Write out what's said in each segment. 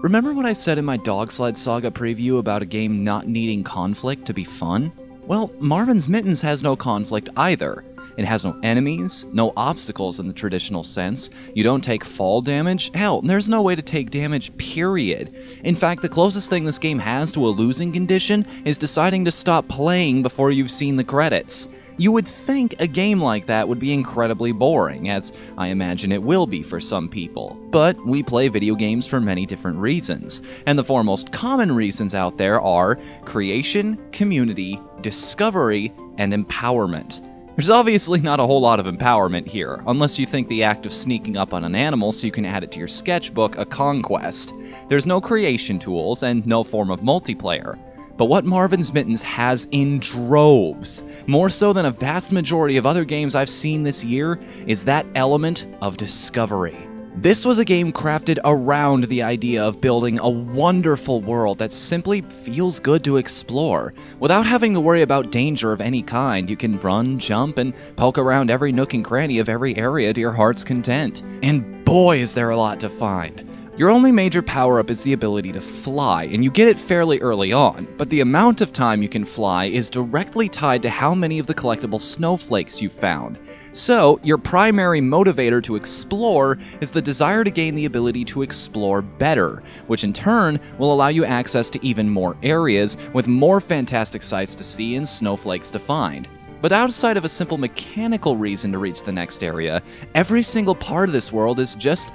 Remember what I said in my Dog Sled Saga preview about a game not needing conflict to be fun? Well, Marvin's Mittens has no conflict either. It has no enemies, no obstacles in the traditional sense, you don't take fall damage, hell, there's no way to take damage, period. In fact, the closest thing this game has to a losing condition is deciding to stop playing before you've seen the credits. You would think a game like that would be incredibly boring, as I imagine it will be for some people. But we play video games for many different reasons, and the four most common reasons out there are creation, community, discovery, and empowerment. There's obviously not a whole lot of empowerment here, unless you think the act of sneaking up on an animal so you can add it to your sketchbook a conquest. There's no creation tools, and no form of multiplayer. But what Marvin's Mittens has in droves, more so than a vast majority of other games I've seen this year, is that element of discovery. This was a game crafted around the idea of building a wonderful world that simply feels good to explore. Without having to worry about danger of any kind, you can run, jump, and poke around every nook and cranny of every area to your heart's content. And boy, is there a lot to find. Your only major power-up is the ability to fly, and you get it fairly early on, but the amount of time you can fly is directly tied to how many of the collectible snowflakes you've found. So, your primary motivator to explore is the desire to gain the ability to explore better, which in turn will allow you access to even more areas, with more fantastic sights to see and snowflakes to find. But outside of a simple mechanical reason to reach the next area, every single part of this world is just,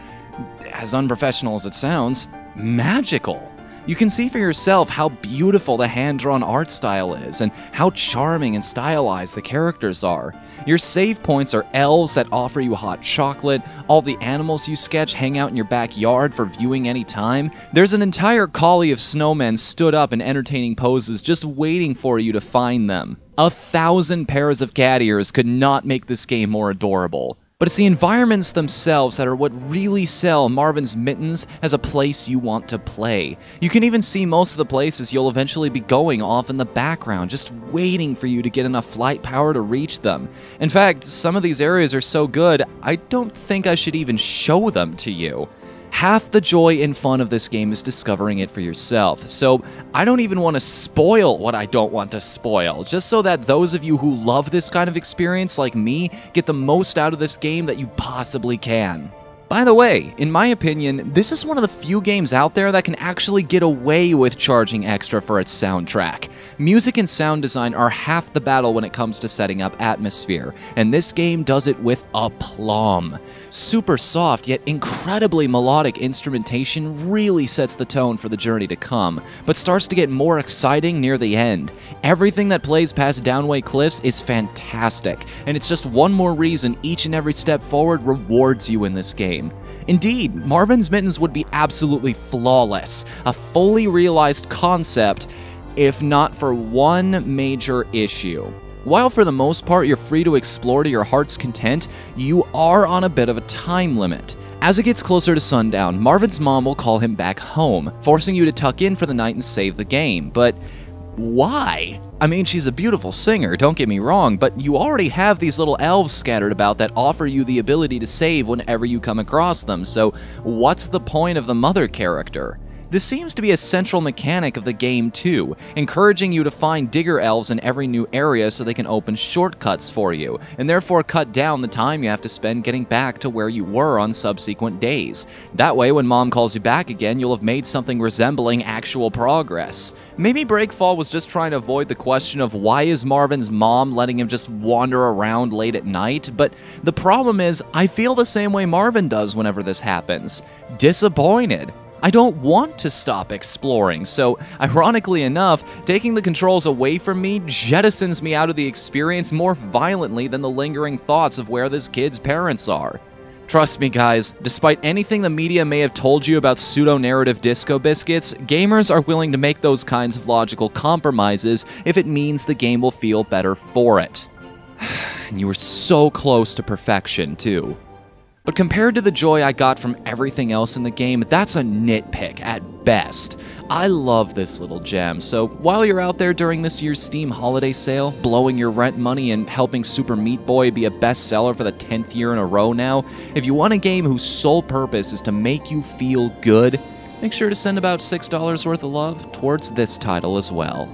as unprofessional as it sounds, magical. You can see for yourself how beautiful the hand-drawn art style is, and how charming and stylized the characters are. Your save points are elves that offer you hot chocolate, all the animals you sketch hang out in your backyard for viewing anytime. There's an entire collie of snowmen stood up in entertaining poses just waiting for you to find them. 1,000 pairs of cat ears could not make this game more adorable. But it's the environments themselves that are what really sell Marvin's Mittens as a place you want to play. You can even see most of the places you'll eventually be going off in the background, just waiting for you to get enough flight power to reach them. In fact, some of these areas are so good, I don't think I should even show them to you. Half the joy and fun of this game is discovering it for yourself, so I don't even want to spoil what I don't want to spoil, just so that those of you who love this kind of experience like me get the most out of this game that you possibly can. By the way, in my opinion, this is one of the few games out there that can actually get away with charging extra for its soundtrack. Music and sound design are half the battle when it comes to setting up atmosphere, and this game does it with aplomb. Super soft yet incredibly melodic instrumentation really sets the tone for the journey to come, but starts to get more exciting near the end. Everything that plays past Downway Cliffs is fantastic, and it's just one more reason each and every step forward rewards you in this game. Indeed, Marvin's Mittens would be absolutely flawless, a fully realized concept, if not for one major issue. While for the most part you're free to explore to your heart's content, you are on a bit of a time limit. As it gets closer to sundown, Marvin's mom will call him back home, forcing you to tuck in for the night and save the game, but why? I mean, she's a beautiful singer, don't get me wrong, but you already have these little elves scattered about that offer you the ability to save whenever you come across them, so what's the point of the mother character? This seems to be a central mechanic of the game too, encouraging you to find digger elves in every new area so they can open shortcuts for you, and therefore cut down the time you have to spend getting back to where you were on subsequent days. That way, when mom calls you back again, you'll have made something resembling actual progress. Maybe Breakfall was just trying to avoid the question of why is Marvin's mom letting him just wander around late at night, but the problem is, I feel the same way Marvin does whenever this happens. Disappointed. I don't want to stop exploring, so ironically enough, taking the controls away from me jettisons me out of the experience more violently than the lingering thoughts of where this kid's parents are. Trust me guys, despite anything the media may have told you about pseudo-narrative disco biscuits, gamers are willing to make those kinds of logical compromises if it means the game will feel better for it. And you were so close to perfection, too. But compared to the joy I got from everything else in the game, that's a nitpick at best. I love this little gem, so while you're out there during this year's Steam holiday sale, blowing your rent money and helping Super Meat Boy be a bestseller for the 10th year in a row now, if you want a game whose sole purpose is to make you feel good, make sure to send about $6 worth of love towards this title as well.